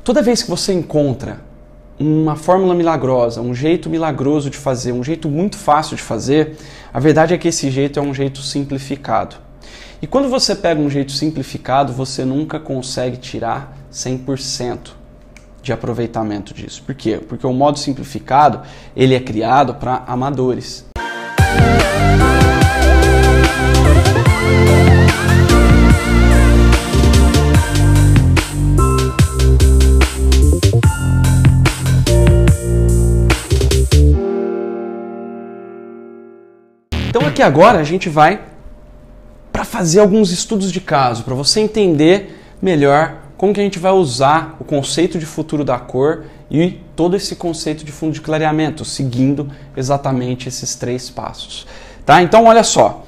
Toda vez que você encontra uma fórmula milagrosa, um jeito milagroso de fazer, um jeito muito fácil de fazer, a verdade é que esse jeito é um jeito simplificado. E quando você pega um jeito simplificado, você nunca consegue tirar 100% de aproveitamento disso. Por quê? Porque o modo simplificado, ele é criado para amadores. Então aqui agora a gente vai para fazer alguns estudos de caso, para você entender melhor como que a gente vai usar o conceito de futuro da cor e todo esse conceito de fundo de clareamento, seguindo exatamente esses 3 passos. Tá? Então olha só,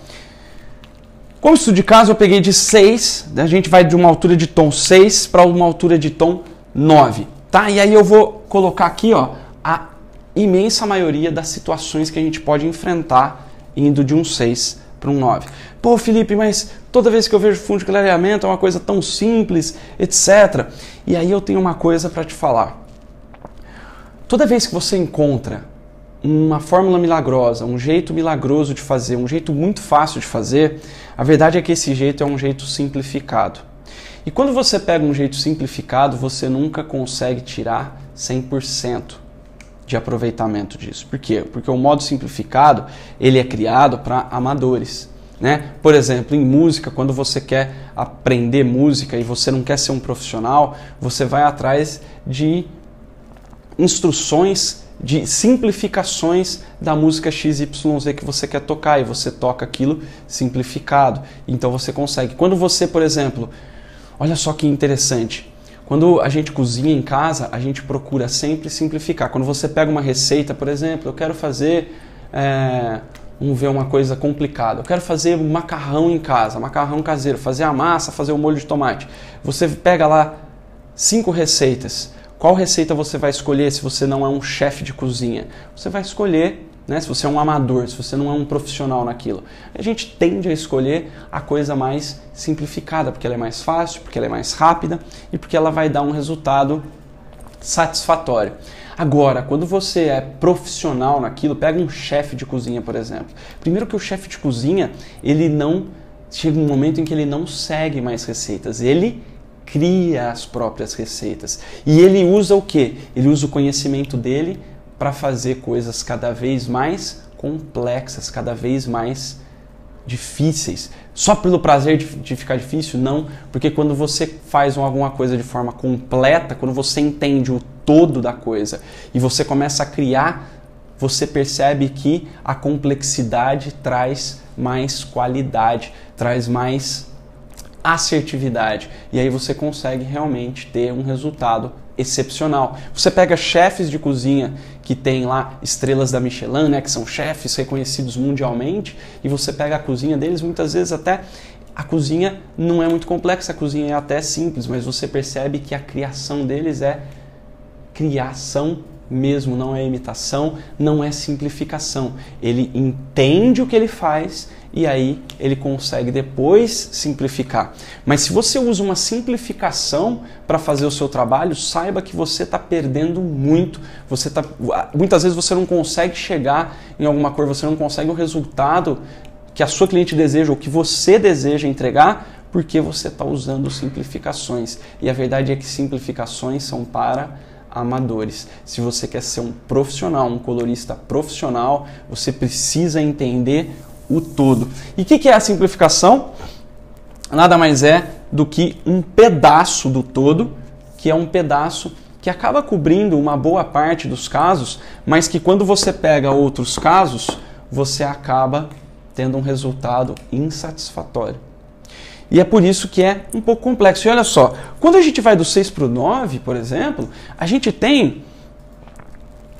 como estudo de caso eu peguei de 6, a gente vai de uma altura de tom 6 para uma altura de tom 9. Tá? E aí eu vou colocar aqui ó, a imensa maioria das situações que a gente pode enfrentar indo de um 6 para um 9. Pô, Felipe, mas toda vez que eu vejo fundo de clareamento é uma coisa tão simples, etc. E aí eu tenho uma coisa para te falar. Toda vez que você encontra uma fórmula milagrosa, um jeito milagroso de fazer, um jeito muito fácil de fazer, a verdade é que esse jeito é um jeito simplificado. E quando você pega um jeito simplificado, você nunca consegue tirar 100% de aproveitamento disso. Por quê? Porque o modo simplificado, ele é criado para amadores, né? Por exemplo, em música, quando você quer aprender música e você não quer ser um profissional, você vai atrás de instruções, de simplificações da música XYZ que você quer tocar e você toca aquilo simplificado. Então você consegue. Quando você, por exemplo, olha só que interessante, quando a gente cozinha em casa, a gente procura sempre simplificar. Quando você pega uma receita, por exemplo, eu quero fazer, vamos ver uma coisa complicada, eu quero fazer um macarrão em casa, macarrão caseiro, fazer a massa, fazer o molho de tomate. Você pega lá 5 receitas. Qual receita você vai escolher se você não é um chefe de cozinha? Você vai escolher, né, se você é um amador, se você não é um profissional naquilo. A gente tende a escolher a coisa mais simplificada, porque ela é mais fácil, porque ela é mais rápida e porque ela vai dar um resultado satisfatório. Agora, quando você é profissional naquilo, pega um chefe de cozinha, por exemplo. Primeiro que o chefe de cozinha, ele não chega um momento em que ele não segue mais receitas, ele cria as próprias receitas. E ele usa o quê? Ele usa o conhecimento dele para fazer coisas cada vez mais complexas, cada vez mais difíceis. Só pelo prazer de ficar difícil? Não, porque quando você faz alguma coisa de forma completa, quando você entende o todo da coisa e você começa a criar, você percebe que a complexidade traz mais qualidade, traz mais assertividade. E aí você consegue realmente ter um resultado excepcional. Você pega chefes de cozinha que tem lá estrelas da Michelin, né, que são chefes reconhecidos mundialmente, e você pega a cozinha deles, muitas vezes até a cozinha não é muito complexa, a cozinha é até simples, mas você percebe que a criação deles é criação mesmo, não é imitação, não é simplificação. Ele entende o que ele faz e aí ele consegue depois simplificar. Mas se você usa uma simplificação para fazer o seu trabalho, saiba que você está perdendo muito. Muitas vezes você não consegue chegar em alguma cor, você não consegue o resultado que a sua cliente deseja ou que você deseja entregar porque você está usando simplificações. E a verdade é que simplificações são para amadores. Se você quer ser um profissional, um colorista profissional, você precisa entender o todo. E o que é a simplificação? Nada mais é do que um pedaço do todo, que é um pedaço que acaba cobrindo uma boa parte dos casos, mas que quando você pega outros casos, você acaba tendo um resultado insatisfatório. E é por isso que é um pouco complexo. E olha só, quando a gente vai do 6 para o 9, por exemplo, a gente tem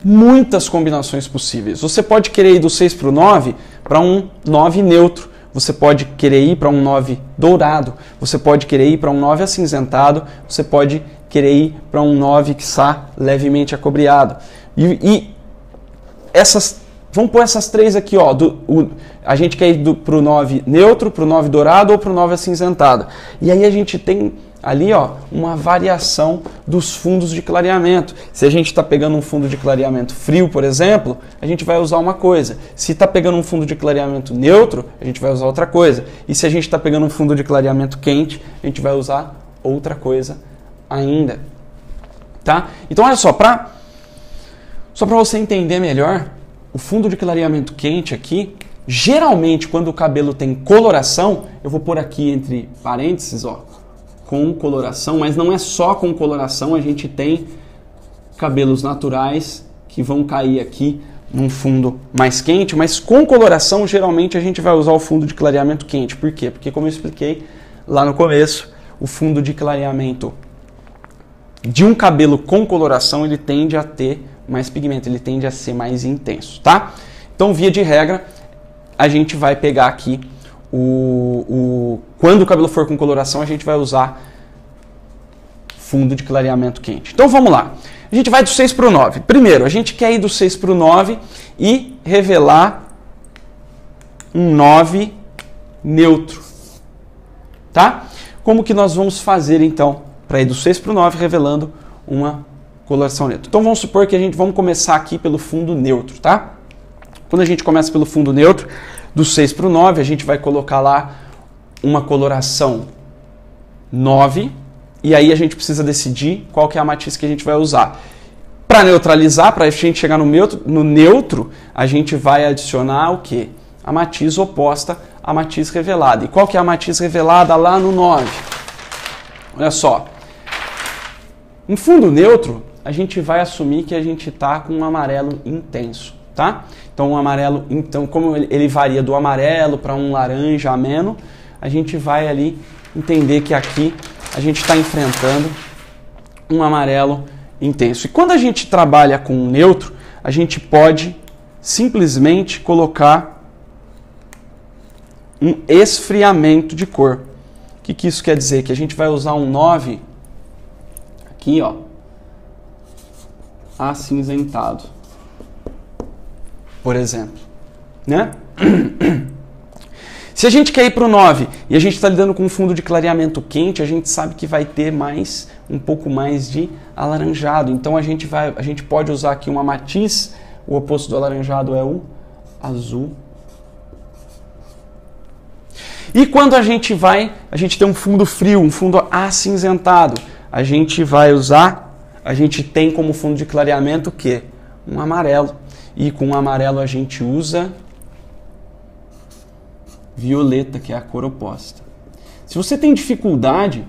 muitas combinações possíveis. Você pode querer ir do 6 para o 9 para um 9 neutro. Você pode querer ir para um 9 dourado. Você pode querer ir para um 9 acinzentado. Você pode querer ir para um 9 que está levemente acobreado. E essas... Vamos pôr essas 3 aqui, ó. A gente quer ir para o 9 neutro, para o 9 dourado ou para o 9 acinzentado. E aí a gente tem ali, ó, uma variação dos fundos de clareamento. Se a gente está pegando um fundo de clareamento frio, por exemplo, a gente vai usar uma coisa. Se está pegando um fundo de clareamento neutro, a gente vai usar outra coisa. E se a gente está pegando um fundo de clareamento quente, a gente vai usar outra coisa ainda. Tá? Então, olha só, só para você entender melhor, o fundo de clareamento quente aqui, geralmente quando o cabelo tem coloração, eu vou pôr aqui entre parênteses, ó, com coloração, mas não é só com coloração, a gente tem cabelos naturais que vão cair aqui num fundo mais quente, mas com coloração geralmente a gente vai usar o fundo de clareamento quente. Por quê? Porque como eu expliquei lá no começo, o fundo de clareamento de um cabelo com coloração, ele tende a ter mais pigmento, ele tende a ser mais intenso, tá? Então, via de regra, a gente vai pegar aqui quando o cabelo for com coloração, a gente vai usar fundo de clareamento quente. Então, vamos lá. A gente vai do 6 para o 9. Primeiro, a gente quer ir do 6 para o 9 e revelar um 9 neutro, tá? Como que nós vamos fazer, então, para ir do 6 para o 9, revelando uma coloração neutra? Então, vamos supor que vamos começar aqui pelo fundo neutro, tá? Quando a gente começa pelo fundo neutro, do 6 para o 9, a gente vai colocar lá uma coloração 9, e aí a gente precisa decidir qual que é a matiz que a gente vai usar. Para neutralizar, para a gente chegar no neutro, a gente vai adicionar o quê? A matiz oposta à matiz revelada. E qual que é a matiz revelada lá no 9? Olha só. Em fundo neutro, a gente vai assumir que a gente está com um amarelo intenso, tá? Então, como ele varia do amarelo para um laranja ameno, a gente vai ali entender que aqui a gente está enfrentando um amarelo intenso. E quando a gente trabalha com neutro, a gente pode simplesmente colocar um esfriamento de cor. O que isso quer dizer? Que a gente vai usar um 9 aqui, ó, acinzentado, por exemplo, né? Se a gente quer ir para o 9 e a gente está lidando com um fundo de clareamento quente, a gente sabe que vai ter um pouco mais de alaranjado. Então a gente pode usar aqui uma matiz, o oposto do alaranjado é o azul. E quando a gente tem um fundo frio, um fundo acinzentado, a gente tem como fundo de clareamento o quê? Um amarelo. E com o amarelo a gente usa violeta, que é a cor oposta. Se você tem dificuldade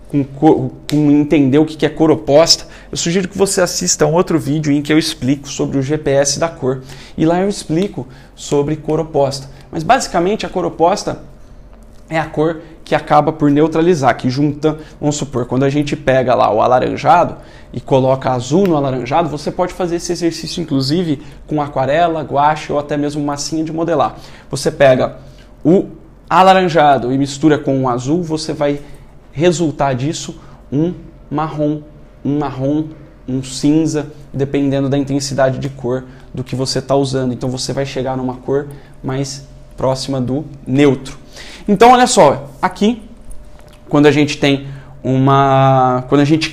com entender o que é cor oposta, eu sugiro que você assista a um outro vídeo em que eu explico sobre o GPS da cor. E lá eu explico sobre cor oposta. Mas basicamente a cor oposta é a cor que acaba por neutralizar, que junta, vamos supor, quando a gente pega lá o alaranjado e coloca azul no alaranjado, você pode fazer esse exercício inclusive com aquarela, guache ou até mesmo massinha de modelar. Você pega o alaranjado e mistura com o azul, você vai resultar disso um marrom, um cinza, dependendo da intensidade de cor do que você está usando. Então você vai chegar numa cor mais próxima do neutro. Então olha só, aqui quando a gente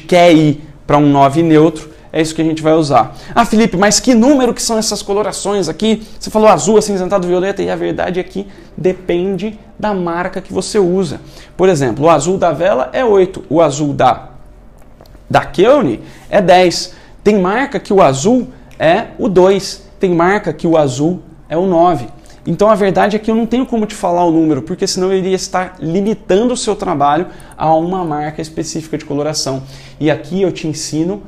quer ir para um 9 neutro, é isso que a gente vai usar. Ah, Felipe, mas que número que são essas colorações aqui? Você falou azul, acinzentado, violeta, e a verdade é que depende da marca que você usa. Por exemplo, o azul da Vela é 8, o azul da Keone é 10. Tem marca que o azul é o 2, tem marca que o azul é o 9. Então a verdade é que eu não tenho como te falar o número, porque senão eu iria estar limitando o seu trabalho a uma marca específica de coloração. E aqui eu te ensino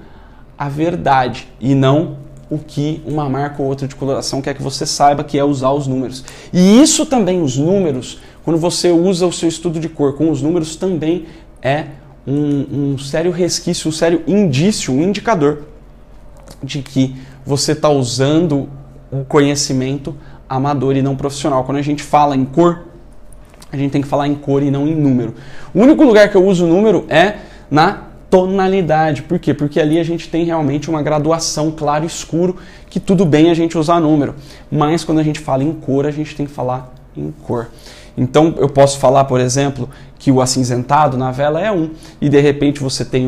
a verdade e não o que uma marca ou outra de coloração quer que você saiba, que é usar os números. E isso também, os números, quando você usa o seu estudo de cor com os números, também é um sério resquício, um sério indício, um indicador de que você está usando um conhecimento amador e não profissional. Quando a gente fala em cor, a gente tem que falar em cor e não em número. O único lugar que eu uso número é na tonalidade. Por quê? Porque ali a gente tem realmente uma graduação claro e escuro, que tudo bem a gente usar número. Mas quando a gente fala em cor, a gente tem que falar em cor. Então eu posso falar, por exemplo, que o acinzentado na vela é 1 e de repente você tem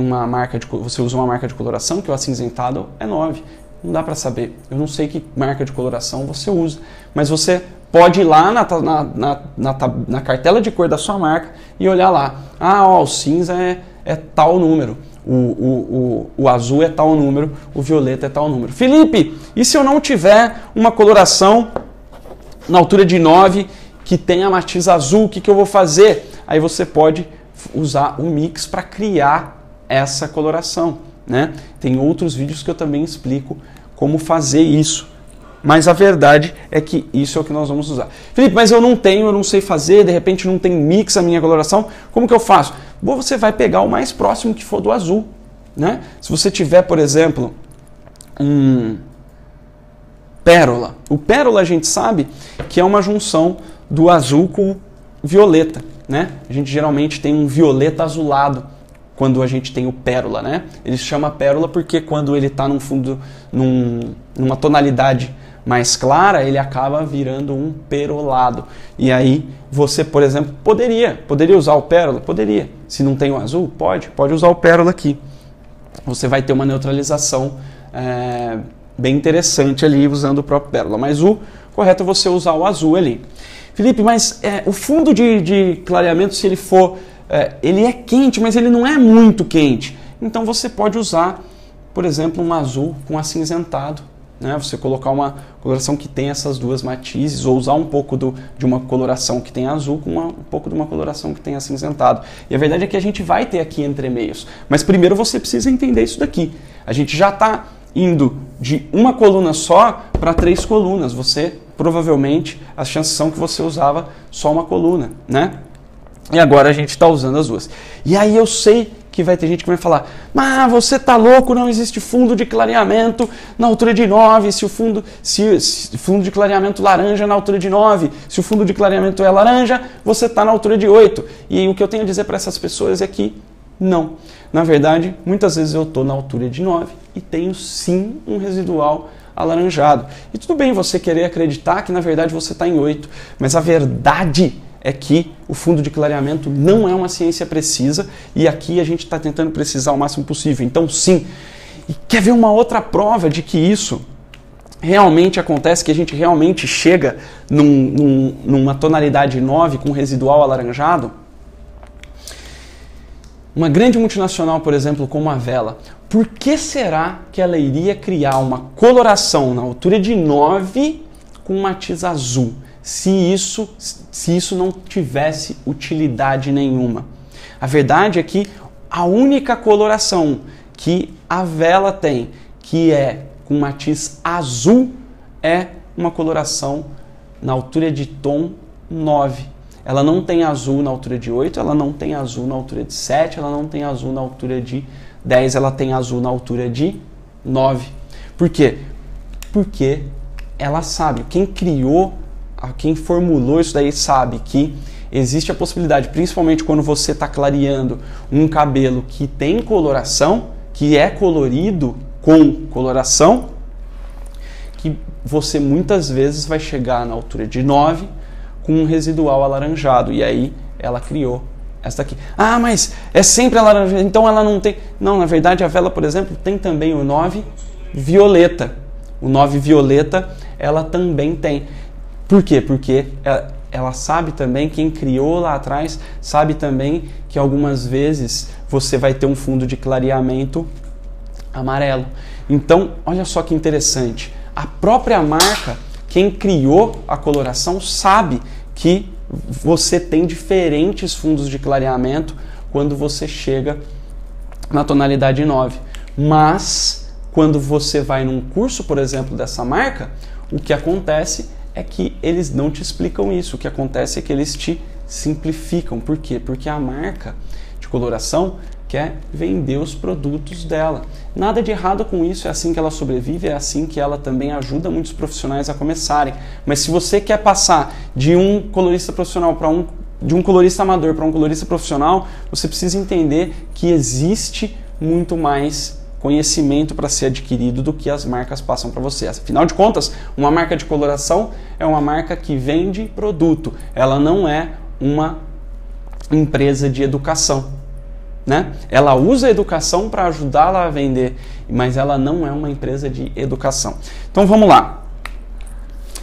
você usa uma marca de coloração que o acinzentado é 9. Não dá para saber. Eu não sei que marca de coloração você usa, mas você pode ir lá na cartela de cor da sua marca e olhar lá. Ah, ó, o cinza é tal número, o azul é tal número, o violeta é tal número. Felipe, e se eu não tiver uma coloração na altura de 9 que tenha matiz azul, o que eu vou fazer? Aí você pode usar o mix para criar essa coloração, né? Tem outros vídeos que eu também explico como fazer isso. Mas a verdade é que isso é o que nós vamos usar. Felipe, mas eu não sei fazer, de repente não tem mix a minha coloração, como que eu faço? Bom, você vai pegar o mais próximo que for do azul, né? Se você tiver, por exemplo, um pérola. O pérola a gente sabe que é uma junção do azul com violeta, né? A gente geralmente tem um violeta azulado quando a gente tem o pérola, né? Ele se chama pérola porque quando ele está numa tonalidade mais clara, ele acaba virando um perolado. E aí você, por exemplo, poderia usar o pérola? Poderia. Se não tem o azul, pode usar o pérola aqui. Você vai ter uma neutralização bem interessante ali usando o próprio pérola. Mas o correto é você usar o azul ali. Felipe, mas o fundo de clareamento, se ele for... ele é quente, mas ele não é muito quente. Então você pode usar, por exemplo, um azul com acinzentado, né? Você colocar uma coloração que tem essas duas matizes, ou usar um pouco de uma coloração que tem azul com um pouco de uma coloração que tem acinzentado. E a verdade é que a gente vai ter aqui entremeios. Mas primeiro você precisa entender isso daqui. A gente já está indo de uma coluna só para 3 colunas. Você, provavelmente, as chances são que você usava só uma coluna, né? E agora a gente está usando as duas. E aí eu sei que vai ter gente que vai falar: mas você tá louco, não existe fundo de clareamento na altura de 9, se fundo de clareamento laranja na altura de 9, se o fundo de clareamento é laranja, você está na altura de 8. E o que eu tenho a dizer para essas pessoas é que não. Na verdade, muitas vezes eu estou na altura de 9 e tenho sim um residual alaranjado. E tudo bem você querer acreditar que na verdade você está em 8, mas a verdade é que o fundo de clareamento não é uma ciência precisa e aqui a gente está tentando precisar o máximo possível. Então, sim. E quer ver uma outra prova de que isso realmente acontece, que a gente realmente chega numa tonalidade 9 com residual alaranjado? Uma grande multinacional, por exemplo, como a Vela, por que será que ela iria criar uma coloração na altura de 9 com matiz azul? Se isso não tivesse utilidade nenhuma. A verdade é que a única coloração que a Vela tem, que é com matiz azul, é uma coloração na altura de tom 9. Ela não tem azul na altura de 8, ela não tem azul na altura de 7, ela não tem azul na altura de 10, ela tem azul na altura de 9. Por quê? Porque ela sabe, quem formulou isso daí sabe que existe a possibilidade, principalmente quando você está clareando um cabelo que tem coloração, que é colorido com coloração, que você muitas vezes vai chegar na altura de 9 com um residual alaranjado. E aí ela criou essa aqui. Ah, mas é sempre alaranjado, então ela não tem... Não, na verdade a Vela, por exemplo, tem também o 9 violeta. O 9 violeta ela também tem. Por quê? Porque ela sabe também, quem criou lá atrás, sabe também que algumas vezes você vai ter um fundo de clareamento amarelo. Então, olha só que interessante. A própria marca, quem criou a coloração, sabe que você tem diferentes fundos de clareamento quando você chega na tonalidade 9. Mas, quando você vai num curso, por exemplo, dessa marca, o que acontece é que eles não te explicam isso. O que acontece é que eles te simplificam. Por quê? Porque a marca de coloração quer vender os produtos dela. Nada de errado com isso, é assim que ela sobrevive, é assim que ela também ajuda muitos profissionais a começarem. Mas se você quer passar de um colorista profissional de um colorista amador para um colorista profissional, você precisa entender que existe muito mais conhecimento para ser adquirido do que as marcas passam para você. Afinal de contas, uma marca de coloração é uma marca que vende produto. Ela não é uma empresa de educação, né? Ela usa a educação para ajudá-la a vender, mas ela não é uma empresa de educação. Então vamos lá.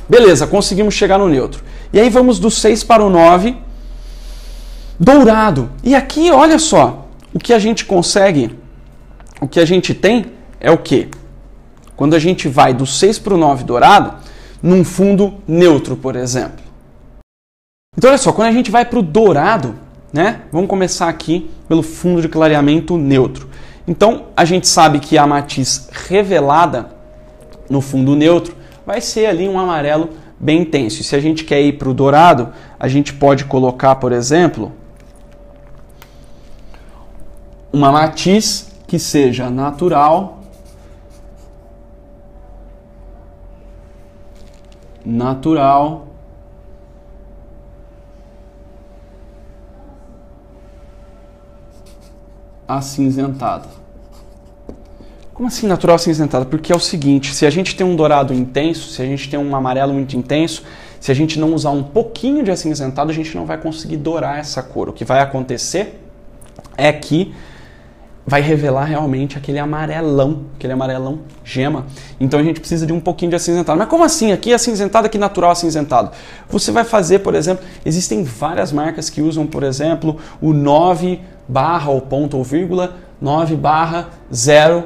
Beleza, conseguimos chegar no neutro. E aí vamos do 6 para o 9, dourado. E aqui, olha só, o que a gente consegue, o que a gente tem é o quê? Quando a gente vai do 6 para o 9 dourado, num fundo neutro, por exemplo. Então, olha só, quando a gente vai para o dourado, né? Vamos começar aqui pelo fundo de clareamento neutro. Então, a gente sabe que a matiz revelada no fundo neutro vai ser ali um amarelo bem intenso. E se a gente quer ir para o dourado, a gente pode colocar, por exemplo, uma matiz que seja natural, acinzentada. Como assim natural acinzentada? Porque é o seguinte, se a gente tem um dourado intenso, se a gente tem um amarelo muito intenso, se a gente não usar um pouquinho de acinzentado, a gente não vai conseguir dourar essa cor. O que vai acontecer é que vai revelar realmente aquele amarelão gema. Então a gente precisa de um pouquinho de acinzentado. Mas como assim? Aqui é acinzentado, aqui natural acinzentado. Você vai fazer, por exemplo, existem várias marcas que usam, por exemplo, o 9 barra ou ponto ou vírgula, 9 barra 0,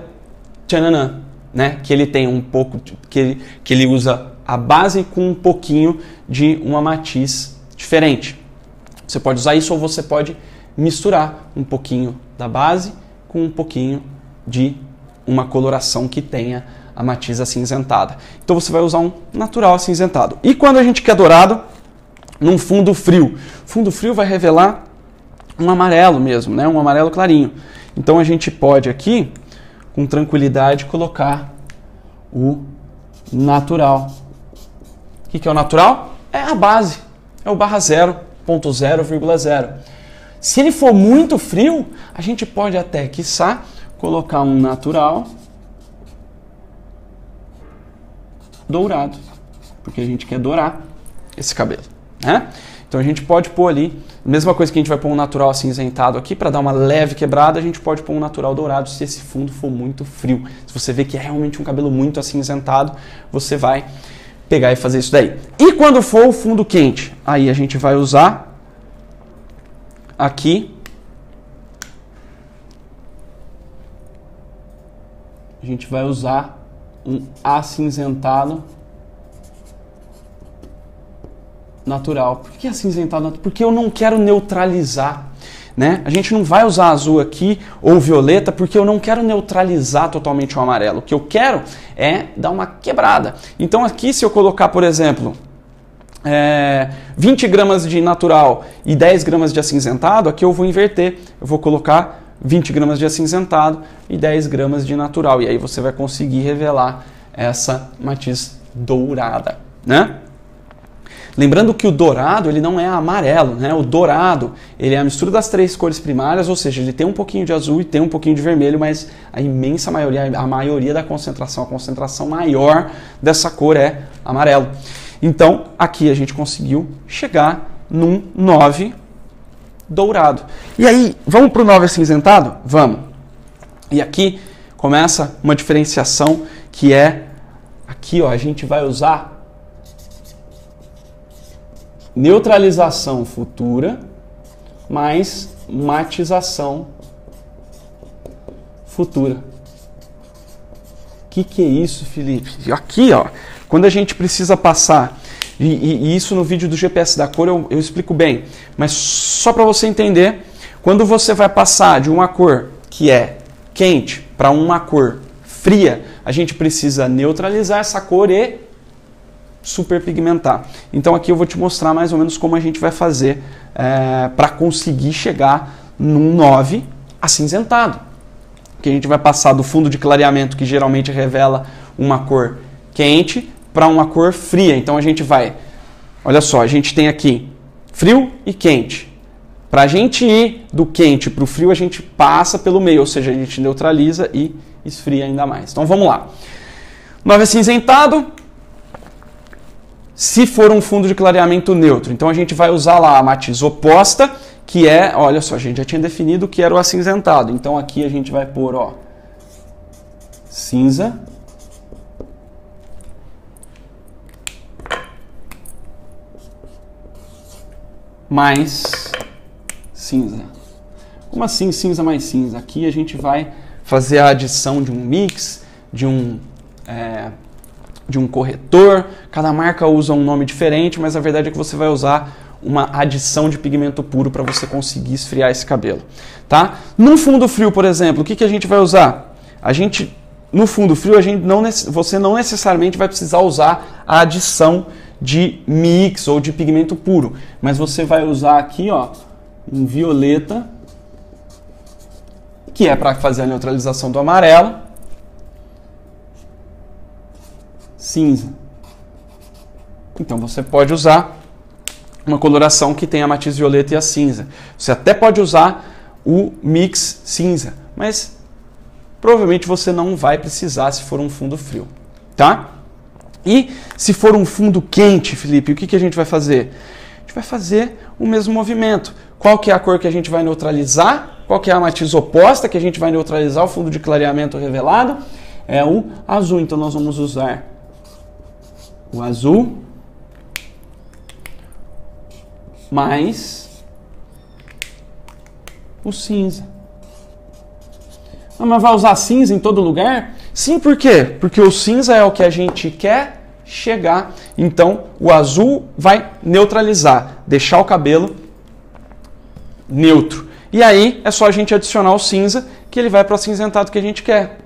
tchananã, né? Que ele tem um pouco, que ele usa a base com um pouquinho de uma matiz diferente. Você pode usar isso ou você pode misturar um pouquinho da base com um pouquinho de uma coloração que tenha a matiz acinzentada. Então você vai usar um natural acinzentado. E quando a gente quer dourado, num fundo frio. Fundo frio vai revelar um amarelo mesmo, né? Um amarelo clarinho. Então a gente pode aqui, com tranquilidade, colocar o natural. O que é o natural? É a base. É o barra 0.0,0. Se ele for muito frio, a gente pode até, quiçá, colocar um natural dourado, porque a gente quer dourar esse cabelo, né? Então a gente pode pôr ali, mesma coisa que a gente vai pôr um natural acinzentado aqui, para dar uma leve quebrada, a gente pode pôr um natural dourado se esse fundo for muito frio. Se você vê que é realmente um cabelo muito acinzentado, você vai pegar e fazer isso daí. E quando for o fundo quente, aí a gente vai usar aqui, a gente vai usar um acinzentado natural. Por que acinzentado natural? Porque eu não quero neutralizar, né? A gente não vai usar azul aqui ou violeta porque eu não quero neutralizar totalmente o amarelo. O que eu quero é dar uma quebrada. Então aqui, se eu colocar, por exemplo, 20 gramas de natural e 10 gramas de acinzentado, aqui eu vou inverter. Eu vou colocar 20 gramas de acinzentado e 10 gramas de natural. E aí você vai conseguir revelar essa matiz dourada, né? Lembrando que o dourado, ele não é amarelo, né? O dourado, ele é a mistura das três cores primárias, ou seja, ele tem um pouquinho de azul e tem um pouquinho de vermelho, mas a imensa maioria, a maioria da concentração, a concentração maior dessa cor é amarelo. Então, aqui a gente conseguiu chegar num 9 dourado. E aí, vamos para o 9 acinzentado? Vamos. E aqui começa uma diferenciação que é, aqui ó, a gente vai usar neutralização futura mais matização futura. O que é isso, Felipe? Aqui, ó, quando a gente precisa passar, e isso no vídeo do GPS da cor eu explico bem, mas só para você entender, quando você vai passar de uma cor que é quente para uma cor fria, a gente precisa neutralizar essa cor e superpigmentar. Então aqui eu vou te mostrar mais ou menos como a gente vai fazer para conseguir chegar num 9 acinzentado. Que a gente vai passar do fundo de clareamento, que geralmente revela uma cor quente, para uma cor fria. Então a gente vai, olha só, a gente tem aqui frio e quente. Para a gente ir do quente para o frio, a gente passa pelo meio, ou seja, a gente neutraliza e esfria ainda mais. Então vamos lá. 9 acinzentado. Se for um fundo de clareamento neutro, então a gente vai usar lá a matiz oposta, que é, olha só, a gente já tinha definido que era o acinzentado. Então aqui a gente vai pôr, ó, cinza. Mais cinza. Como assim cinza mais cinza? Aqui a gente vai fazer a adição de um mix, de um corretor. Cada marca usa um nome diferente, mas a verdade é que você vai usar uma adição de pigmento puro para você conseguir esfriar esse cabelo, tá? No fundo frio, por exemplo, o que a gente vai usar? No fundo frio, você não necessariamente vai precisar usar a adição de mix ou de pigmento puro, mas você vai usar aqui, ó, um violeta, que é para fazer a neutralização do amarelo, cinza. Então você pode usar uma coloração que tem a matiz violeta e a cinza. Você até pode usar o mix cinza, mas provavelmente você não vai precisar se for um fundo frio, tá? E se for um fundo quente, Felipe, o que a gente vai fazer? A gente vai fazer o mesmo movimento. Qual que é a cor que a gente vai neutralizar? Qual que é a matiz oposta que a gente vai neutralizar o fundo de clareamento revelado? É o azul. Então nós vamos usar o azul mais o cinza. Ah, mas vai usar cinza em todo lugar? Sim, por quê? Porque o cinza é o que a gente quer chegar. Então, o azul vai neutralizar, deixar o cabelo neutro. E aí, é só a gente adicionar o cinza, que ele vai para o acinzentado que a gente quer.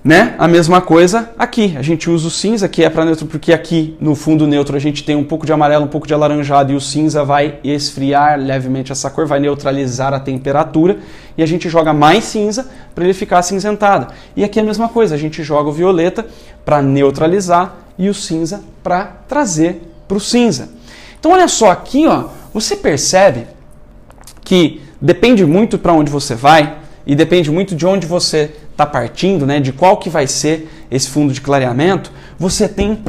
Né? A mesma coisa aqui. A gente usa o cinza, que é para neutro, porque aqui no fundo neutro a gente tem um pouco de amarelo, um pouco de alaranjado, e o cinza vai esfriar levemente essa cor, vai neutralizar a temperatura, e a gente joga mais cinza para ele ficar acinzentado. E aqui é a mesma coisa, a gente joga o violeta para neutralizar e o cinza para trazer para o cinza. Então olha só, aqui ó, você percebe que depende muito para onde você vai, e depende muito de onde você está partindo, né, de qual que vai ser esse fundo de clareamento. Você tem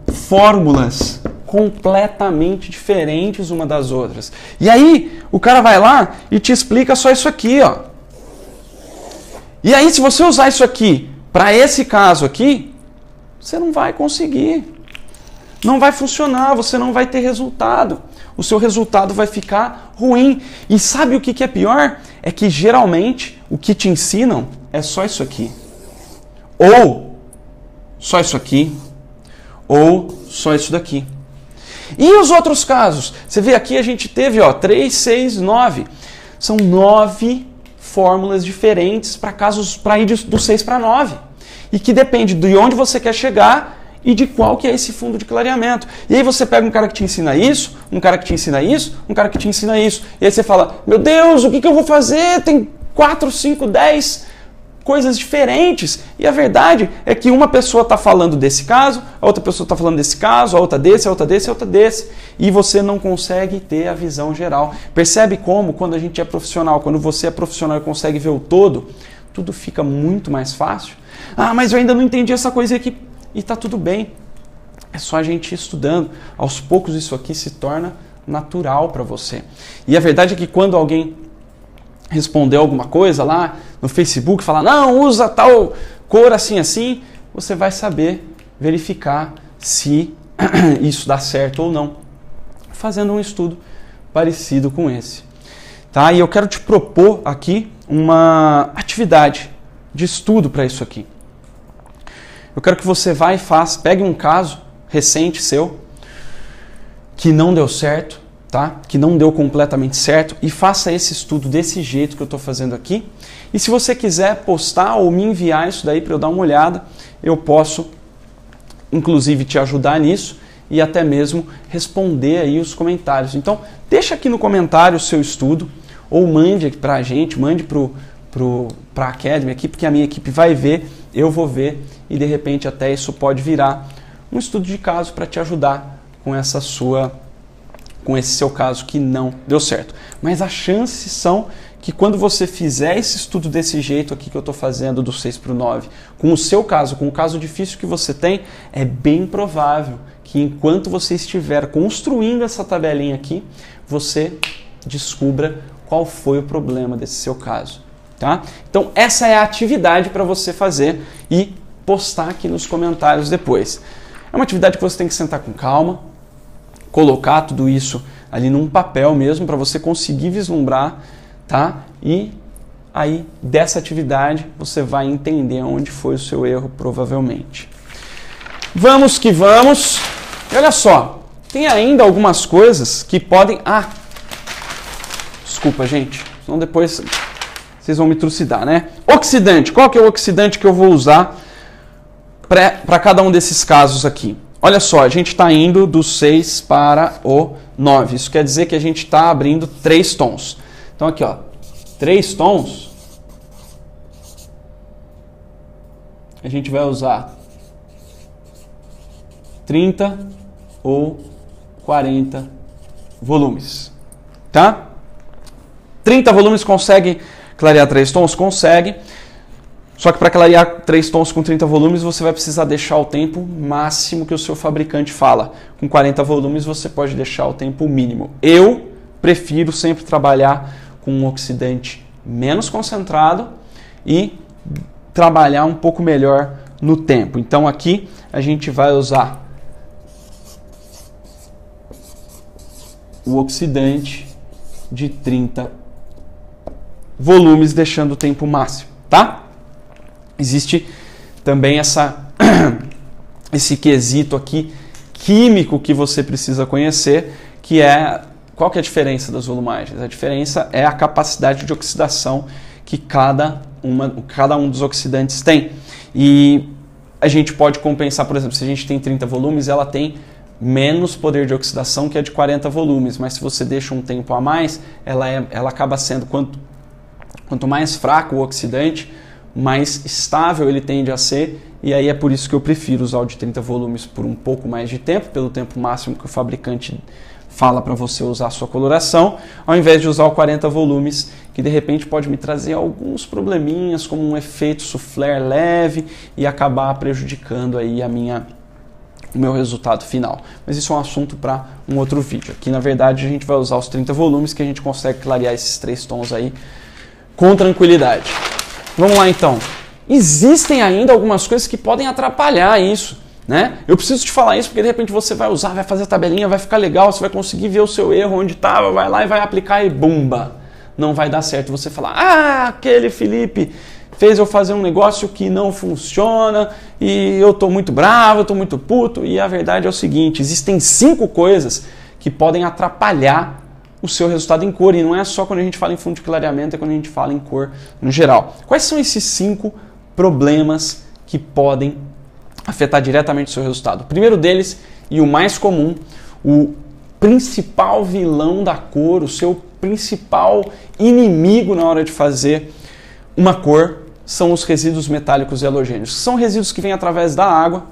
fórmulas completamente diferentes uma das outras. E aí o cara vai lá e te explica só isso aqui, ó. E aí se você usar isso aqui para esse caso aqui, você não vai conseguir. Não vai funcionar, você não vai ter resultado. O seu resultado vai ficar ruim. E sabe o que é pior? É que geralmente o que te ensinam é só isso aqui. Ou só isso aqui. Ou só isso daqui. E os outros casos? Você vê aqui a gente teve 3, 6, 9. São 9 fórmulas diferentes para casos para ir do 6 para 9. E que depende de onde você quer chegar e de qual que é esse fundo de clareamento. E aí você pega um cara que te ensina isso, um cara que te ensina isso, um cara que te ensina isso. E aí você fala, meu Deus, o que eu vou fazer? Tem 4, 5, 10 coisas diferentes. E a verdade é que uma pessoa está falando desse caso, a outra pessoa está falando desse caso, a outra desse, a outra desse, a outra desse. E você não consegue ter a visão geral. Percebe como, quando a gente é profissional, quando você é profissional e consegue ver o todo, tudo fica muito mais fácil. Ah, mas eu ainda não entendi essa coisa aqui. E tá tudo bem, é só a gente ir estudando. Aos poucos isso aqui se torna natural para você. E a verdade é que quando alguém responder alguma coisa lá no Facebook, falar, não, usa tal cor assim, assim, você vai saber verificar se isso dá certo ou não, fazendo um estudo parecido com esse. Tá? E eu quero te propor aqui uma atividade de estudo para isso aqui. Eu quero que você vá e faça, pegue um caso recente seu, que não deu certo, tá? Que não deu completamente certo, e faça esse estudo desse jeito que eu estou fazendo aqui. E se você quiser postar ou me enviar isso daí para eu dar uma olhada, eu posso, inclusive, te ajudar nisso e até mesmo responder aí os comentários. Então, deixa aqui no comentário o seu estudo, ou mande para a gente, mande para a Academy aqui, porque a minha equipe vai ver, eu vou ver, e de repente até isso pode virar um estudo de caso para te ajudar com com esse seu caso que não deu certo. Mas as chances são que quando você fizer esse estudo desse jeito aqui que eu estou fazendo, do 6 para o 9, com o seu caso, com o caso difícil que você tem, é bem provável que enquanto você estiver construindo essa tabelinha aqui, você descubra qual foi o problema desse seu caso. Tá? Então essa é a atividade para você fazer e postar aqui nos comentários depois. É uma atividade que você tem que sentar com calma, colocar tudo isso ali num papel mesmo para você conseguir vislumbrar, tá? E aí dessa atividade você vai entender onde foi o seu erro provavelmente. Vamos que vamos. E olha só, tem ainda algumas coisas que podem... desculpa, gente, senão depois vocês vão me trucidar, né? Oxidante. Qual que é o oxidante que eu vou usar para cada um desses casos aqui? Olha só, a gente está indo do 6 para o 9. Isso quer dizer que a gente está abrindo 3 tons. Então aqui, ó, 3 tons. A gente vai usar 30 ou 40 volumes, tá? 30 volumes consegue clarear 3 tons? Consegue. Só que para clarear 3 tons com 30 volumes, você vai precisar deixar o tempo máximo que o seu fabricante fala. Com 40 volumes, você pode deixar o tempo mínimo. Eu prefiro sempre trabalhar com um oxidante menos concentrado e trabalhar um pouco melhor no tempo. Então aqui a gente vai usar o oxidante de 30 volumes, deixando o tempo máximo, tá? Existe também esse quesito aqui químico que você precisa conhecer, que é qual que é a diferença das volumagens? A diferença é a capacidade de oxidação que cada um dos oxidantes tem. E a gente pode compensar, por exemplo, se a gente tem 30 volumes, ela tem menos poder de oxidação que a de 40 volumes, mas se você deixa um tempo a mais, ela acaba sendo, quanto mais fraco o oxidante, mais estável ele tende a ser, e aí é por isso que eu prefiro usar o de 30 volumes por um pouco mais de tempo, pelo tempo máximo que o fabricante fala para você usar a sua coloração, ao invés de usar o 40 volumes, que de repente pode me trazer alguns probleminhas, como um efeito soufflé leve e acabar prejudicando aí o meu resultado final. Mas isso é um assunto para um outro vídeo. Aqui na verdade a gente vai usar os 30 volumes, que a gente consegue clarear esses 3 tons aí com tranquilidade. Vamos lá então. Existem ainda algumas coisas que podem atrapalhar isso, né? Eu preciso te falar isso porque de repente você vai usar, vai fazer a tabelinha, vai ficar legal, você vai conseguir ver o seu erro onde estava, vai lá e vai aplicar e bumba! Não vai dar certo você falar, aquele Felipe fez eu fazer um negócio que não funciona e eu tô muito bravo, eu tô muito puto. E a verdade é o seguinte, existem 5 coisas que podem atrapalhar o seu resultado em cor, e não é só quando a gente fala em fundo de clareamento, é quando a gente fala em cor no geral. Quais são esses 5 problemas que podem afetar diretamente o seu resultado? O primeiro deles, e o mais comum, o principal vilão da cor, o seu principal inimigo na hora de fazer uma cor, são os resíduos metálicos e halogênios. São resíduos que vêm através da água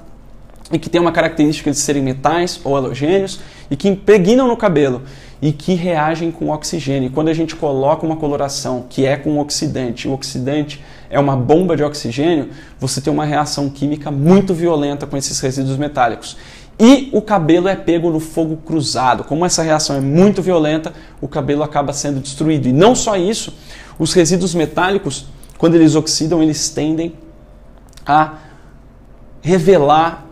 e que têm uma característica de serem metais ou halogênios e que impregnam no cabelo e que reagem com oxigênio. E quando a gente coloca uma coloração que é com oxidante, o oxidante é uma bomba de oxigênio, você tem uma reação química muito violenta com esses resíduos metálicos. E o cabelo é pego no fogo cruzado. Como essa reação é muito violenta, o cabelo acaba sendo destruído. E não só isso, os resíduos metálicos, quando eles oxidam, eles tendem a revelar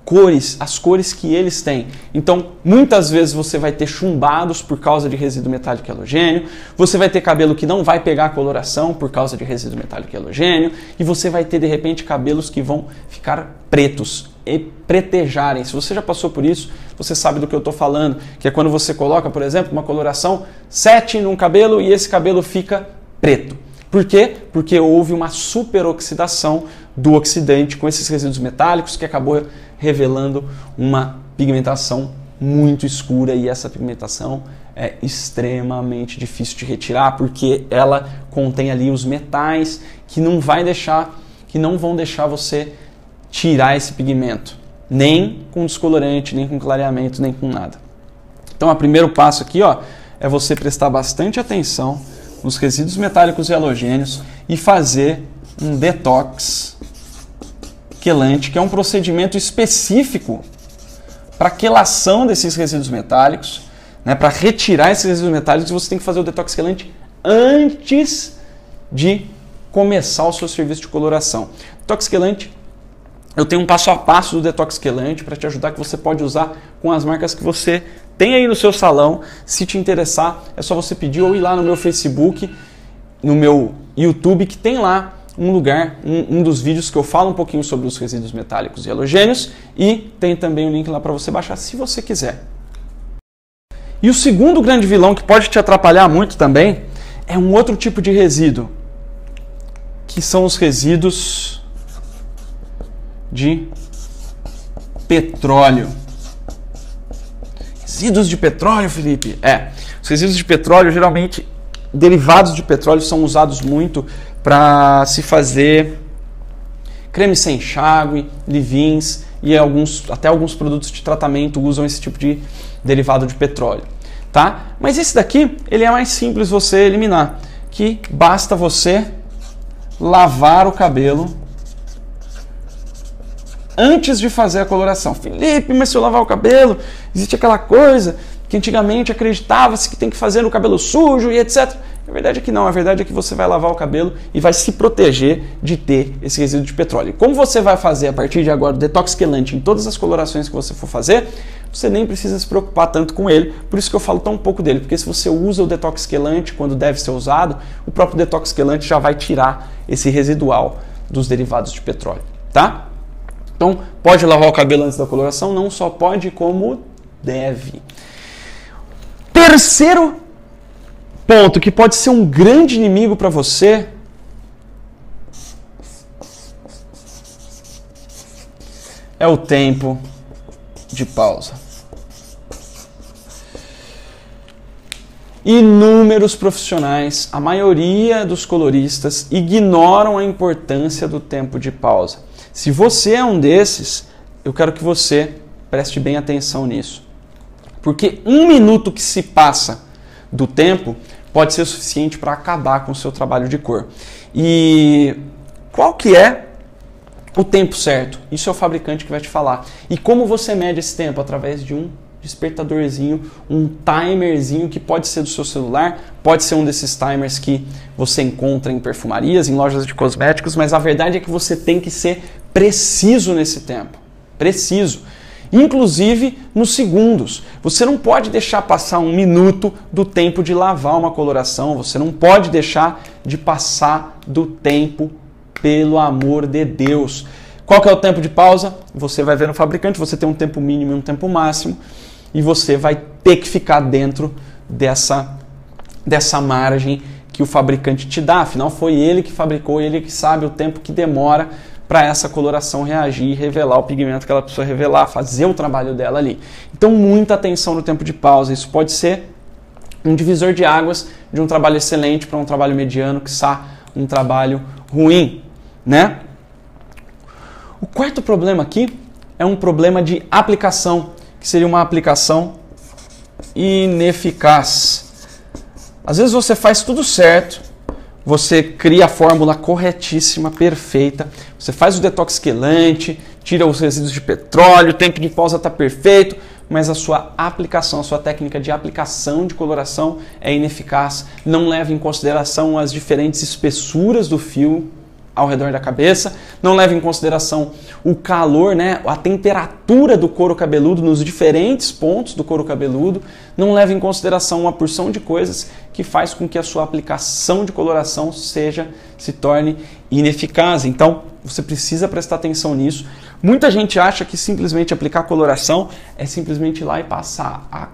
cores, as cores que eles têm. Então, muitas vezes você vai ter chumbados por causa de resíduo metálico e halogênio, você vai ter cabelo que não vai pegar a coloração por causa de resíduo metálico e halogênio, e você vai ter, de repente, cabelos que vão ficar pretos e pretejarem. Se você já passou por isso, você sabe do que eu estou falando, que é quando você coloca, por exemplo, uma coloração 7 num cabelo e esse cabelo fica preto. Por quê? Porque houve uma superoxidação do oxidante com esses resíduos metálicos que acabou revelando uma pigmentação muito escura, e essa pigmentação é extremamente difícil de retirar porque ela contém ali os metais que não vão deixar você tirar esse pigmento, nem com descolorante, nem com clareamento, nem com nada. Então, o primeiro passo aqui, ó, é você prestar bastante atenção nos resíduos metálicos e halogênios e fazer um detox quelante, que é um procedimento específico para quelação desses resíduos metálicos, né, para retirar esses resíduos metálicos. Você tem que fazer o detox quelante antes de começar o seu serviço de coloração. Detox quelante, eu tenho um passo a passo do detox quelante para te ajudar, que você pode usar com as marcas que você tem aí no seu salão. Se te interessar, é só você pedir ou ir lá no meu Facebook, no meu YouTube, que tem lá um lugar, um dos vídeos que eu falo um pouquinho sobre os resíduos metálicos e halogênios, e tem também o link lá para você baixar se você quiser. E o segundo grande vilão que pode te atrapalhar muito também é um outro tipo de resíduo, que são os resíduos de petróleo. Resíduos de petróleo, Felipe? Os resíduos de petróleo, geralmente, derivados de petróleo, são usados muito para se fazer creme sem enxágue, leave-ins e até alguns produtos de tratamento usam esse tipo de derivado de petróleo, tá? Mas esse daqui, ele é mais simples você eliminar, que basta você lavar o cabelo antes de fazer a coloração. Felipe, mas se eu lavar o cabelo, existe aquela coisa que antigamente acreditava-se que tem que fazer no cabelo sujo e etc. A verdade é que não, a verdade é que você vai lavar o cabelo e vai se proteger de ter esse resíduo de petróleo. Como você vai fazer a partir de agora o detox quelante em todas as colorações que você for fazer, você nem precisa se preocupar tanto com ele, por isso que eu falo tão pouco dele, porque se você usa o detox quelante quando deve ser usado, o próprio detox quelante já vai tirar esse residual dos derivados de petróleo, tá? Então, pode lavar o cabelo antes da coloração, não só pode, como deve. Terceiro ponto que pode ser um grande inimigo para você é o tempo de pausa. Inúmeros profissionais, a maioria dos coloristas, ignoram a importância do tempo de pausa. Se você é um desses, eu quero que você preste bem atenção nisso. Porque 1 minuto que se passa do tempo pode ser suficiente para acabar com o seu trabalho de cor. E qual que é o tempo certo? Isso é o fabricante que vai te falar. E como você mede esse tempo? Através de um despertadorzinho, um timerzinho que pode ser do seu celular, pode ser um desses timers que você encontra em perfumarias, em lojas de cosméticos, mas a verdade é que você tem que ser preciso nesse tempo. Preciso. Inclusive nos segundos. Você não pode deixar passar 1 minuto do tempo de lavar uma coloração, você não pode deixar de passar do tempo, pelo amor de Deus. Qual que é o tempo de pausa? Você vai ver no fabricante, você tem um tempo mínimo e um tempo máximo, e você vai ter que ficar dentro dessa margem que o fabricante te dá. Afinal, foi ele que fabricou, ele que sabe o tempo que demora para essa coloração reagir e revelar o pigmento que ela precisa revelar, fazer o trabalho dela ali. Então, muita atenção no tempo de pausa. Isso pode ser um divisor de águas de um trabalho excelente para um trabalho mediano, quiçá um trabalho ruim, né? O quarto problema aqui é um problema de aplicação, que seria uma aplicação ineficaz. Às vezes você faz tudo certo, você cria a fórmula corretíssima, perfeita, você faz o detox quelante, tira os resíduos de petróleo, o tempo de pausa está perfeito, mas a sua aplicação, a sua técnica de aplicação de coloração é ineficaz, não leva em consideração as diferentes espessuras do fio ao redor da cabeça, não leva em consideração o calor, né, a temperatura do couro cabeludo nos diferentes pontos do couro cabeludo, não leva em consideração uma porção de coisas que faz com que a sua aplicação de coloração se torne ineficaz. Então, você precisa prestar atenção nisso. Muita gente acha que simplesmente aplicar coloração é simplesmente ir lá e passar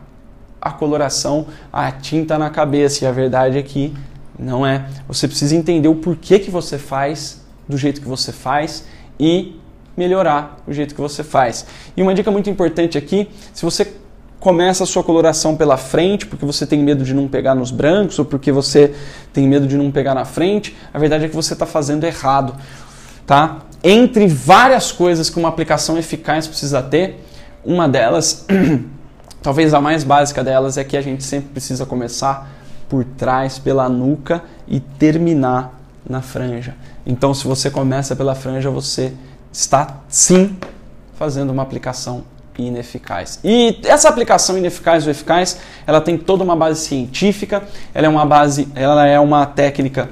a coloração, a tinta na cabeça, e a verdade é que não é. Você precisa entender o porquê que você faz do jeito que você faz e melhorar o jeito que você faz. E uma dica muito importante aqui, se você começa a sua coloração pela frente, porque você tem medo de não pegar nos brancos, ou porque você tem medo de não pegar na frente, a verdade é que você está fazendo errado, tá? Entre várias coisas que uma aplicação eficaz precisa ter, uma delas Talvez a mais básica delas é que a gente sempre precisa começar por trás, pela nuca e terminar na franja. Então, se você começa pela franja, você está sim fazendo uma aplicação ineficaz. E essa aplicação ineficaz ou eficaz, ela tem toda uma base científica, ela é uma técnica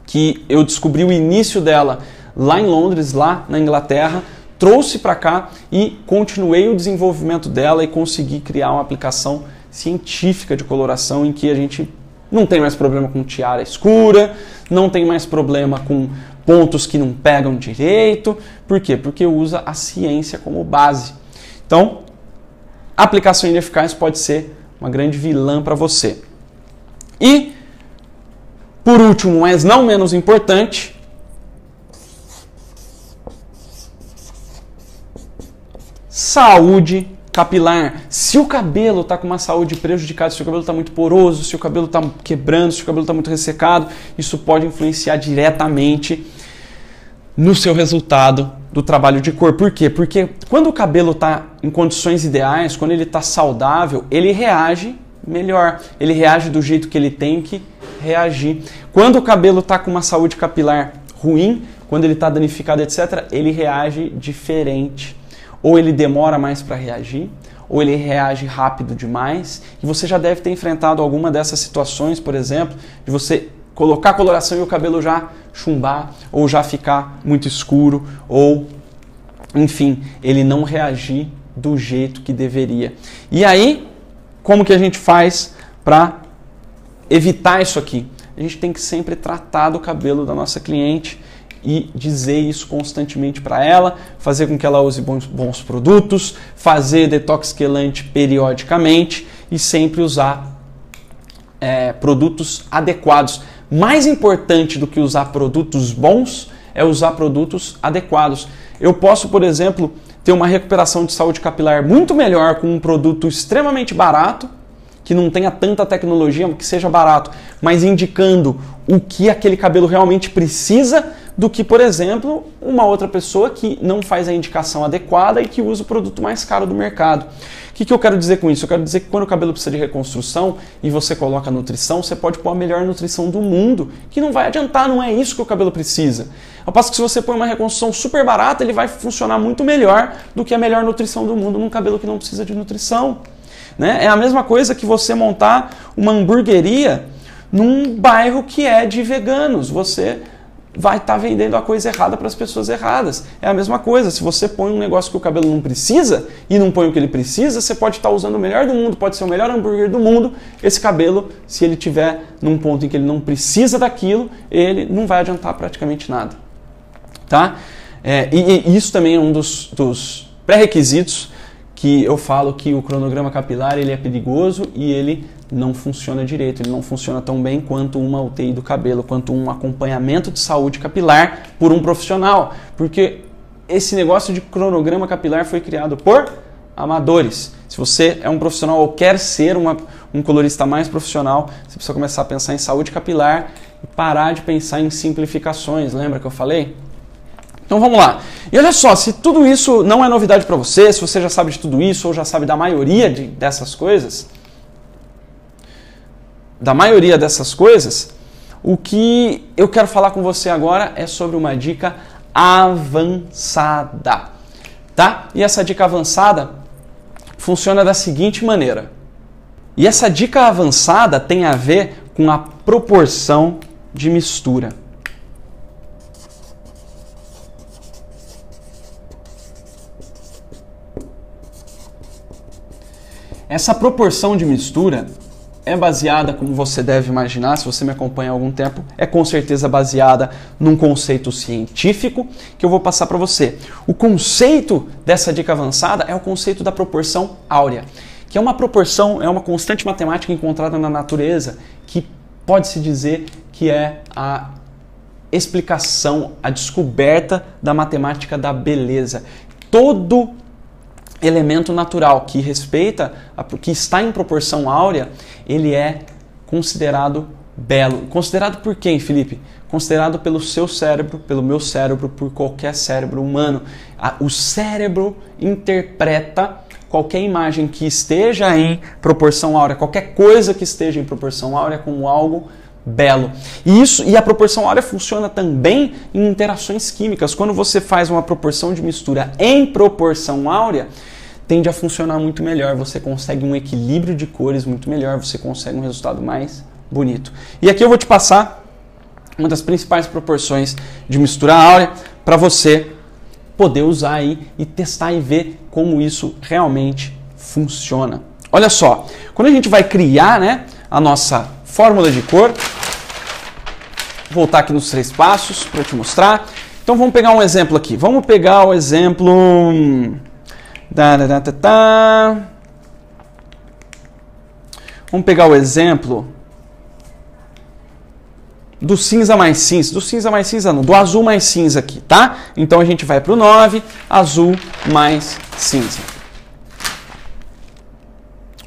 que eu descobri o início dela lá em Londres, lá na Inglaterra, trouxe para cá e continuei o desenvolvimento dela e consegui criar uma aplicação científica de coloração em que a gente não tem mais problema com tiara escura, não tem mais problema com pontos que não pegam direito. Por quê? Porque usa a ciência como base. Então, a aplicação ineficaz pode ser uma grande vilã para você. E, por último, mas não menos importante, saúde capilar. Se o cabelo está com uma saúde prejudicada, se o cabelo está muito poroso, se o cabelo está quebrando, se o cabelo está muito ressecado, isso pode influenciar diretamente no seu resultado do trabalho de cor. Por quê? Porque quando o cabelo está em condições ideais, quando ele está saudável, ele reage melhor, ele reage do jeito que ele tem que reagir. Quando o cabelo está com uma saúde capilar ruim, quando ele está danificado, etc., ele reage diferente. Ou ele demora mais para reagir, ou ele reage rápido demais. E você já deve ter enfrentado alguma dessas situações, por exemplo, de você colocar coloração e o cabelo já chumbar, ou já ficar muito escuro, ou, enfim, ele não reagir do jeito que deveria. E aí, como que a gente faz para evitar isso aqui? A gente tem que sempre tratar do cabelo da nossa cliente e dizer isso constantemente para ela, fazer com que ela use bons produtos, fazer detox quelante periodicamente e sempre usar produtos adequados. Mais importante do que usar produtos bons é usar produtos adequados. Eu posso, por exemplo, ter uma recuperação de saúde capilar muito melhor com um produto extremamente barato, que não tenha tanta tecnologia, que seja barato, mas indicando o que aquele cabelo realmente precisa, do que, por exemplo, uma outra pessoa que não faz a indicação adequada e que usa o produto mais caro do mercado. O que eu quero dizer com isso? Eu quero dizer que quando o cabelo precisa de reconstrução e você coloca nutrição, você pode pôr a melhor nutrição do mundo, que não vai adiantar, não é isso que o cabelo precisa. Ao passo que se você põe uma reconstrução super barata, ele vai funcionar muito melhor do que a melhor nutrição do mundo num cabelo que não precisa de nutrição. Né? É a mesma coisa que você montar uma hamburgueria num bairro que é de veganos. Você vai estar vendendo a coisa errada para as pessoas erradas. É a mesma coisa, se você põe um negócio que o cabelo não precisa e não põe o que ele precisa, você pode estar usando o melhor do mundo, pode ser o melhor hambúrguer do mundo, esse cabelo, se ele estiver num ponto em que ele não precisa daquilo, ele não vai adiantar praticamente nada. Tá? E isso também é um dos pré-requisitos que eu falo que o cronograma capilar ele é perigoso e ele não funciona direito, ele não funciona tão bem quanto uma UTI do cabelo, quanto um acompanhamento de saúde capilar por um profissional, porque esse negócio de cronograma capilar foi criado por amadores. Se você é um profissional ou quer ser um colorista mais profissional, você precisa começar a pensar em saúde capilar e parar de pensar em simplificações, lembra que eu falei? Então vamos lá. E olha só, se tudo isso não é novidade para você, se você já sabe de tudo isso ou já sabe da maioria dessas coisas, o que eu quero falar com você agora é sobre uma dica avançada, tá? E essa dica avançada funciona da seguinte maneira. E essa dica avançada tem a ver com a proporção de mistura. Essa proporção de mistura é baseada, como você deve imaginar, se você me acompanha há algum tempo, é com certeza baseada num conceito científico que eu vou passar para você. O conceito dessa dica avançada é o conceito da proporção áurea, que é uma proporção, é uma constante matemática encontrada na natureza que pode-se dizer que é a explicação, a descoberta da matemática da beleza. Todo elemento natural que respeita, que está em proporção áurea, ele é considerado belo. Considerado por quem, Felipe? Considerado pelo seu cérebro, pelo meu cérebro, por qualquer cérebro humano. O cérebro interpreta qualquer imagem que esteja em proporção áurea, qualquer coisa que esteja em proporção áurea como algo belo. E a proporção áurea funciona também em interações químicas. Quando você faz uma proporção de mistura em proporção áurea, tende a funcionar muito melhor. Você consegue um equilíbrio de cores muito melhor, você consegue um resultado mais bonito. E aqui eu vou te passar uma das principais proporções de mistura áurea para você poder usar aí e testar e ver como isso realmente funciona. Olha só, quando a gente vai criar, né, a nossa fórmula de cor, vou voltar aqui nos 3 passos para te mostrar. Então vamos pegar um exemplo aqui. Vamos pegar o exemplo Vamos pegar o exemplo do cinza mais cinza, do azul mais cinza aqui, tá? Então a gente vai para o 9, azul mais cinza.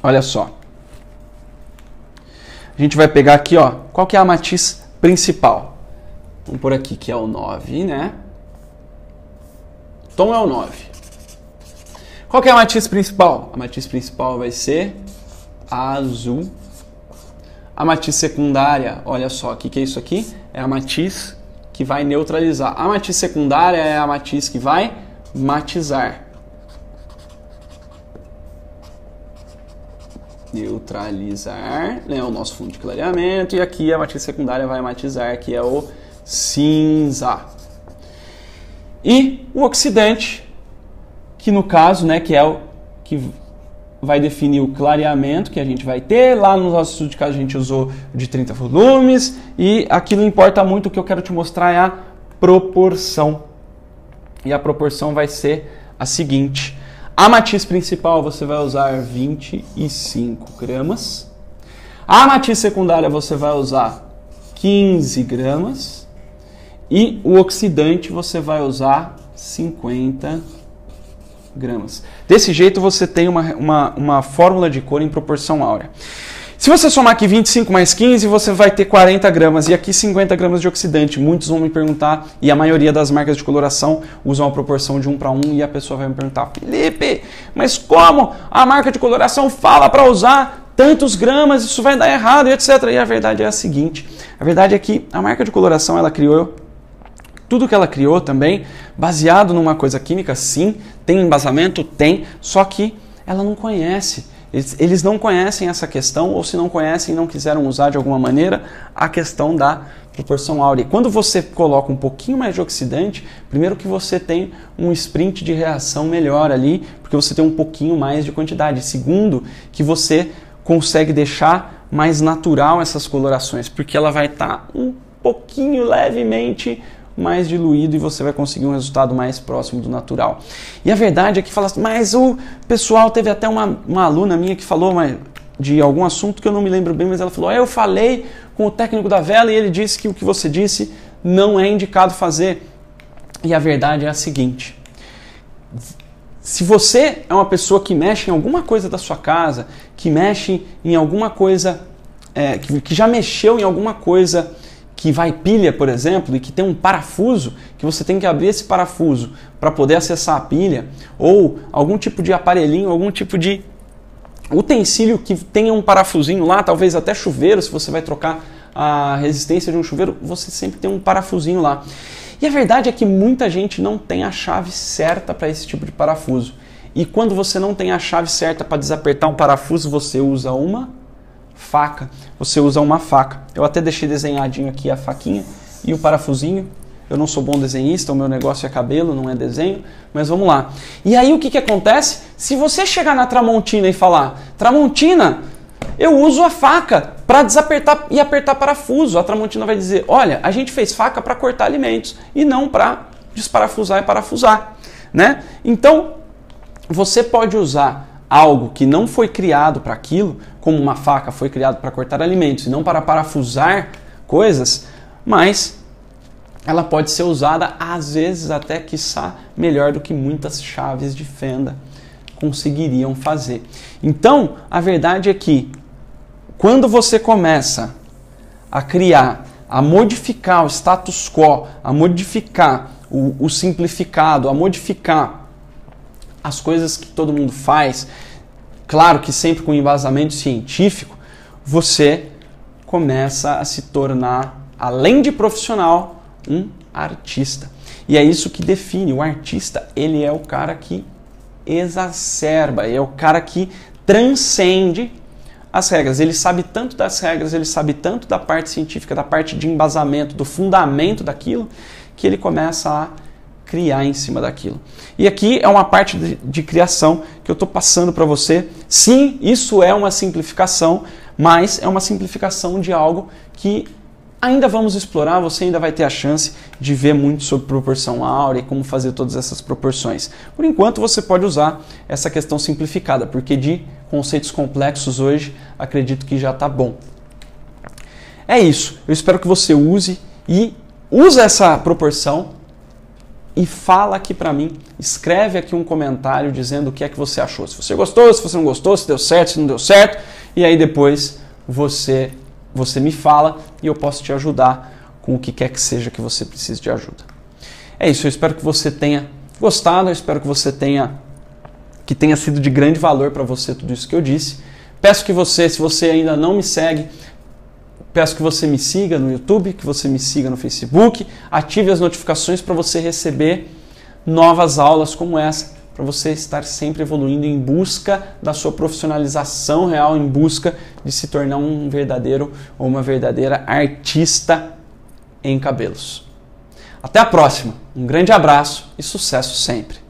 Olha só. A gente vai pegar aqui, ó, qual que é a matiz principal? Vamos por aqui que é o 9, né? Tom é o 9. Qual que é a matiz principal? A matiz principal vai ser azul. A matiz secundária, olha só, o que é isso aqui? É a matiz que vai neutralizar. A matiz secundária é a matiz que vai matizar. Neutralizar, né, o nosso fundo de clareamento. E aqui a matiz secundária vai matizar, que é o cinza. E o oxidante, que no caso, né, que é o que vai definir o clareamento que a gente vai ter. Lá no nosso estudo de caso a gente usou de 30 volumes e aqui não importa muito, o que eu quero te mostrar é a proporção. E a proporção vai ser a seguinte: a matiz principal você vai usar 25 gramas, a matiz secundária você vai usar 15 gramas e o oxidante você vai usar 50 gramas. Desse jeito você tem uma fórmula de cor em proporção áurea. Se você somar aqui 25 mais 15, você vai ter 40 gramas e aqui 50 gramas de oxidante. Muitos vão me perguntar, e a maioria das marcas de coloração usam a proporção de 1 para 1, e a pessoa vai me perguntar: Felipe, mas como a marca de coloração fala para usar tantos gramas, isso vai dar errado, e etc. E a verdade é a seguinte: a verdade é que a marca de coloração, ela criou tudo que ela criou também baseado numa coisa química, sim, tem embasamento, tem, só que ela não conhece. Eles não conhecem essa questão, ou se não conhecem, não quiseram usar de alguma maneira a questão da proporção áurea. E quando você coloca um pouquinho mais de oxidante, primeiro que você tem um sprint de reação melhor ali, porque você tem um pouquinho mais de quantidade. Segundo, que você consegue deixar mais natural essas colorações, porque ela vai estar um pouquinho levemente mais diluído e você vai conseguir um resultado mais próximo do natural. E a verdade é que fala assim, mas o pessoal, teve até uma aluna minha que falou de algum assunto que eu não me lembro bem, mas ela falou: eu falei com o técnico da vela e ele disse que o que você disse não é indicado fazer. E a verdade é a seguinte: se você é uma pessoa que mexe em alguma coisa da sua casa, que mexe em alguma coisa, que já mexeu em alguma coisa que vai pilha, por exemplo, e que tem um parafuso, que você tem que abrir esse parafuso para poder acessar a pilha, ou algum tipo de aparelhinho, algum tipo de utensílio que tenha um parafusinho lá, talvez até chuveiro, se você vai trocar a resistência de um chuveiro, você sempre tem um parafusinho lá. E a verdade é que muita gente não tem a chave certa para esse tipo de parafuso. E quando você não tem a chave certa para desapertar um parafuso, você usa uma faca. Você usa uma faca. Eu até deixei desenhadinho aqui a faquinha e o parafusinho. Eu não sou bom desenhista, o meu negócio é cabelo, não é desenho, mas vamos lá. E aí o que acontece? Se você chegar na Tramontina e falar: Tramontina, eu uso a faca para desapertar e apertar parafuso, a Tramontina vai dizer: olha, a gente fez faca para cortar alimentos e não para desparafusar e parafusar, né? Então, você pode usar algo que não foi criado para aquilo, como uma faca foi criado para cortar alimentos e não para parafusar coisas, mas ela pode ser usada, às vezes, até, quiçá, melhor do que muitas chaves de fenda conseguiriam fazer. Então, a verdade é que, quando você começa a criar, a modificar o status quo, a modificar o simplificado, a modificar as coisas que todo mundo faz, claro que sempre com embasamento científico, você começa a se tornar, além de profissional, um artista. E é isso que define o artista. Ele é o cara que exacerba, é o cara que transcende as regras. Ele sabe tanto das regras, ele sabe tanto da parte científica, da parte de embasamento, do fundamento daquilo, que ele começa a criar em cima daquilo. E aqui é uma parte de criação que eu estou passando para você. Sim, isso é uma simplificação, mas é uma simplificação de algo que ainda vamos explorar. Você ainda vai ter a chance de ver muito sobre proporção áurea e como fazer todas essas proporções. Por enquanto você pode usar essa questão simplificada, porque de conceitos complexos hoje acredito que já está bom. É isso, eu espero que você use essa proporção e fala aqui para mim, escreve aqui um comentário dizendo o que é que você achou. Se você gostou, se você não gostou, se deu certo, se não deu certo, e aí depois você me fala e eu posso te ajudar com o que quer que seja que você precise de ajuda. É isso, eu espero que você tenha gostado, eu espero que tenha sido de grande valor para você tudo isso que eu disse. Peço que você, se você ainda não me segue, peço que você me siga no YouTube, que você me siga no Facebook, ative as notificações para você receber novas aulas como essa, para você estar sempre evoluindo em busca da sua profissionalização real, em busca de se tornar um verdadeiro ou uma verdadeira artista em cabelos. Até a próxima, um grande abraço e sucesso sempre!